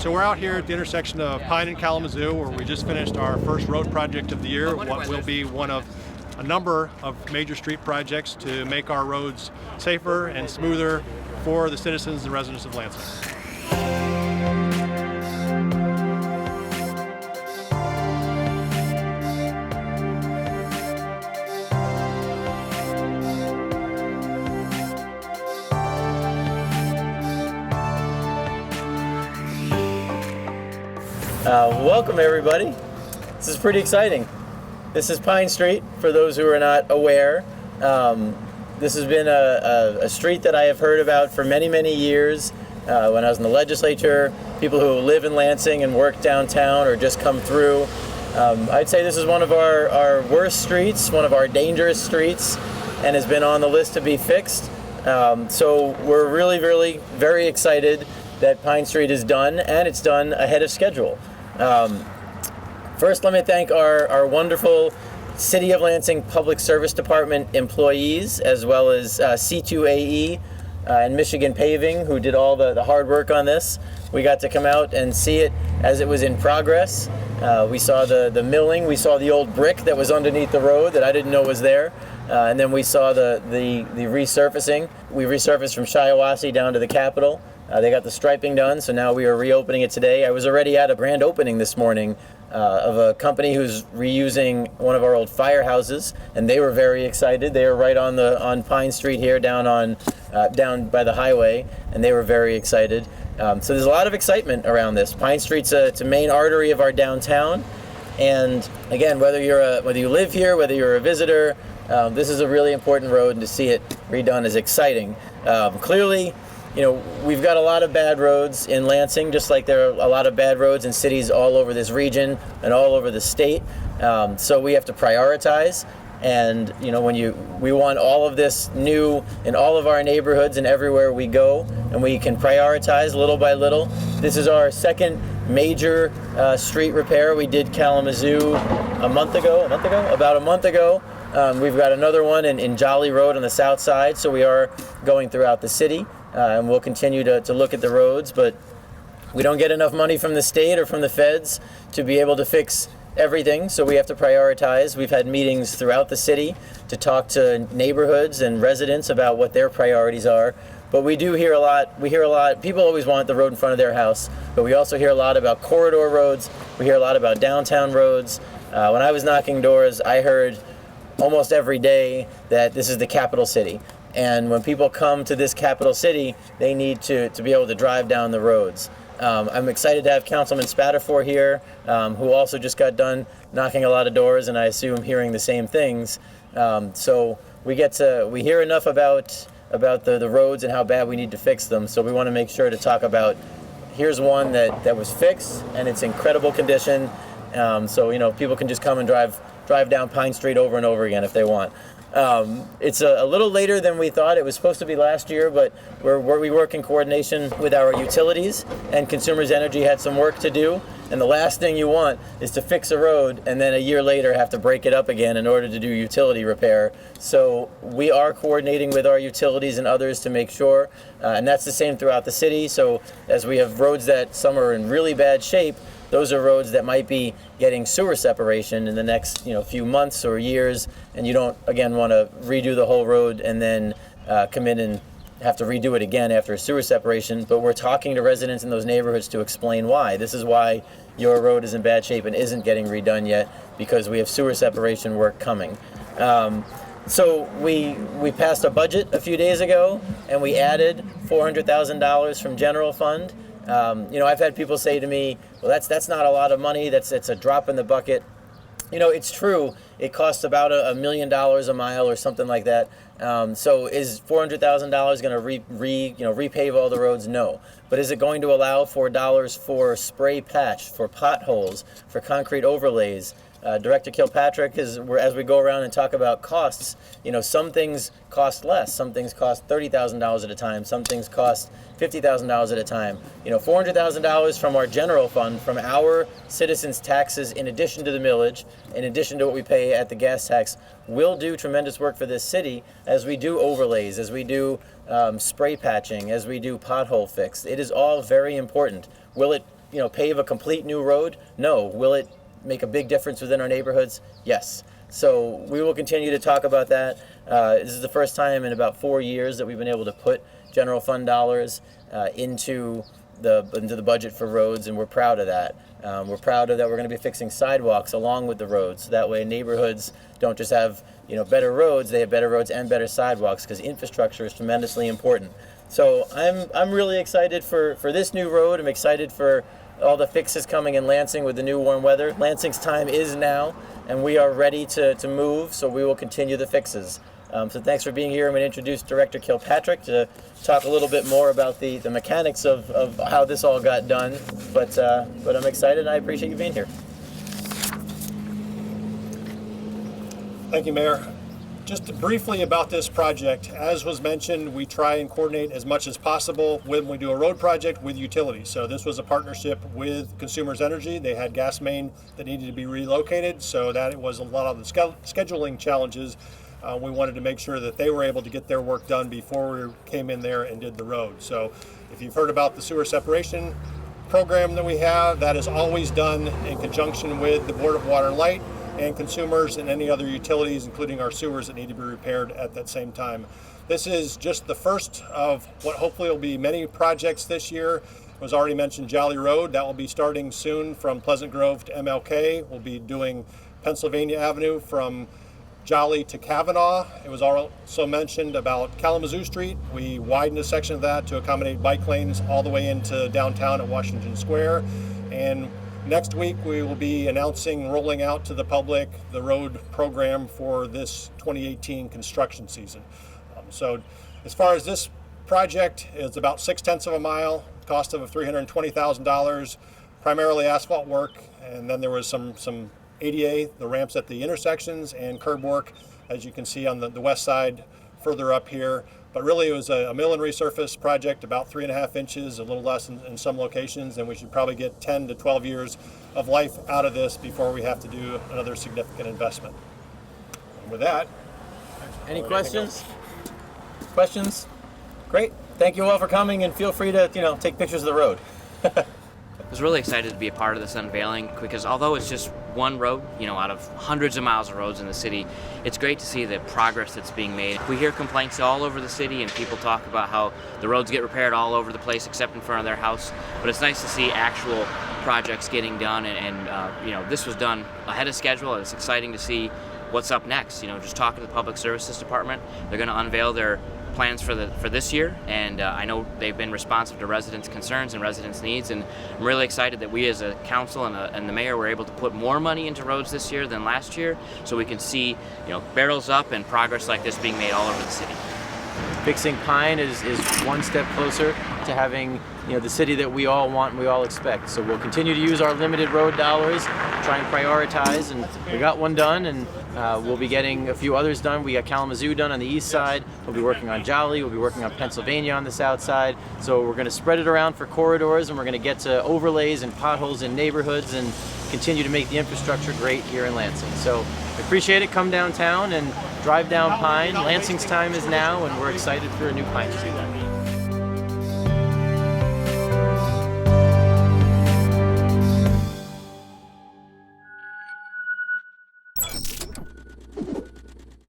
So we're out here at the intersection of Pine and Kalamazoo, where we just finished our first road project of the year, what will be one of a number of major street projects to make our roads safer and smoother for the citizens and residents of Lansing. Welcome everybody. This is pretty exciting. This is Pine Street, for those who are not aware. This has been a street that I have heard about for many, many years. When I was in the legislature, people who live in Lansing and work downtown or just come through. I'd say this is one of our worst streets, one of our dangerous streets, and has been on the list to be fixed. So we're really very excited that Pine Street is done, and it's done ahead of schedule. First, let me thank our wonderful City of Lansing Public Service Department employees, as well as C2AE and Michigan Paving, who did all the hard work on this. We got to come out and see it as it was in progress. We saw the milling, we saw the old brick that was underneath the road that I didn't know was there, and then we saw the resurfacing. We resurfaced from Shiawassee down to the Capitol. They got the striping done, so now we are reopening it today. I was already at a grand opening this morning of a company who's reusing one of our old firehouses, and they were very excited. They were right on Pine Street here, down by the highway, and they were very excited. So there's a lot of excitement around this. Pine Street's a main artery of our downtown, and again, whether you live here, whether you're a visitor, this is a really important road, and to see it redone is exciting. Clearly, we've got a lot of bad roads in Lansing, just like there are a lot of bad roads in cities all over this region and all over the state. So we have to prioritize. And we want all of this new in all of our neighborhoods and everywhere we go, and we can prioritize little by little. This is our second major street repair. We did Kalamazoo about a month ago. We've got another one in Jolly Road on the south side, so we are going throughout the city. And we'll continue to look at the roads, but we don't get enough money from the state or from the feds to be able to fix everything, so we have to prioritize. We've had meetings throughout the city to talk to neighborhoods and residents about what their priorities are, but we hear a lot. People always want the road in front of their house, but we also hear a lot about corridor roads. We hear a lot about downtown roads. When I was knocking doors, I heard almost every day that this is the capital city. And when people come to this capital city, they need to be able to drive down the roads. I'm excited to have Councilman Spatafor here, who also just got done knocking a lot of doors, and I assume hearing the same things. So we hear enough about the roads and how bad we need to fix them. So we want to make sure to talk about, here's one that was fixed and it's incredible condition. So people can just come and drive down Pine Street over and over again if they want. It's a little later than we thought. It was supposed to be last year, but we work in coordination with our utilities, and Consumers Energy had some work to do. And the last thing you want is to fix a road and then a year later have to break it up again in order to do utility repair. So we are coordinating with our utilities and others to make sure, and that's the same throughout the city. So as we have roads that some are in really bad shape, those are roads that might be getting sewer separation in the next few months or years, and you don't again want to redo the whole road and then come in and have to redo it again after a sewer separation. But we're talking to residents in those neighborhoods to explain why. This is why your road is in bad shape and isn't getting redone yet, because we have sewer separation work coming. So we passed a budget a few days ago, and we added $400,000 from general fund. I've had people say to me, well, that's not a lot of money. It's a drop in the bucket. It's true. It costs about $1 million a mile or something like that. So is $400,000 going to repave all the roads? No. But is it going to allow $4 for spray patch, for potholes, for concrete overlays? Director Kilpatrick, as we go around and talk about costs, some things cost less. Some things cost $30,000 at a time. Some things cost $50,000 at a time. $400,000 from our general fund, from our citizens' taxes, in addition to the millage, in addition to what we pay at the gas tax, will do tremendous work for this city as we do overlays, as we do spray patching, as we do pothole fix. It is all very important. Will it pave a complete new road? No. Will it make a big difference within our neighborhoods? Yes. So we will continue to talk about that. This is the first time in about 4 years that we've been able to put general fund dollars into the budget for roads, and we're proud of that. We're proud of that. We're going to be fixing sidewalks along with the roads. So that way neighborhoods don't just have better roads, they have better roads and better sidewalks, because infrastructure is tremendously important. So I'm really excited for this new road. I'm excited for all the fixes coming in Lansing with the new warm weather. Lansing's time is now, and we are ready to move, so we will continue the fixes. So thanks for being here. I'm going to introduce Director Kilpatrick to talk a little bit more about the mechanics of how this all got done. But I'm excited, and I appreciate you being here. Thank you, Mayor. Just briefly about this project, as was mentioned, we try and coordinate as much as possible when we do a road project with utilities. So this was a partnership with Consumers Energy. They had gas main that needed to be relocated, so that it was a lot of the scheduling challenges. We wanted to make sure that they were able to get their work done before we came in there and did the road. So if you've heard about the sewer separation program that we have, that is always done in conjunction with the Board of Water and Light and Consumers and any other utilities, including our sewers, that need to be repaired at that same time. This is just the first of what hopefully will be many projects this year. It was already mentioned Jolly Road. That will be starting soon from Pleasant Grove to MLK. We'll be doing Pennsylvania Avenue from Jolly to Kavanaugh. It was also mentioned about Kalamazoo Street. We widened a section of that to accommodate bike lanes all the way into downtown at Washington Square. And next week we will be announcing, rolling out to the public, the road program for this 2018 construction season. So as far as this project, it's about 6/10 of a mile, cost of $320,000, primarily asphalt work, and then there was some ADA, the ramps at the intersections, and curb work, as you can see on the west side further up here. But really it was a mill and resurface project, about 3.5 inches, a little less in some locations, and we should probably get 10 to 12 years of life out of this before we have to do another significant investment. And with that, any questions? Questions? Great. Thank you all for coming, and feel free to take pictures of the road. I was really excited to be a part of this unveiling, because although it's just one road, out of hundreds of miles of roads in the city, it's great to see the progress that's being made. We hear complaints all over the city, and people talk about how the roads get repaired all over the place except in front of their house. But it's nice to see actual projects getting done, and this was done ahead of schedule. It's exciting to see what's up next. Just talking to the Public Services Department, they're going to unveil their plans for this year, and I know they've been responsive to residents' concerns and residents' needs, and I'm really excited that we as a council and the mayor were able to put more money into roads this year than last year, so we can see barrels up and progress like this being made all over the city. Fixing Pine is one step closer to having the city that we all want and we all expect. So we'll continue to use our limited road dollars, try and prioritize, and we got one done, and we'll be getting a few others done. We got Kalamazoo done on the east side. We'll be working on Jolly. We'll be working on Pennsylvania on the south side. So we're going to spread it around for corridors, and we're going to get to overlays and potholes in neighborhoods and continue to make the infrastructure great here in Lansing. So I appreciate it. Come downtown and drive down Pine. Lansing's time is now, and we're excited for a new Pine.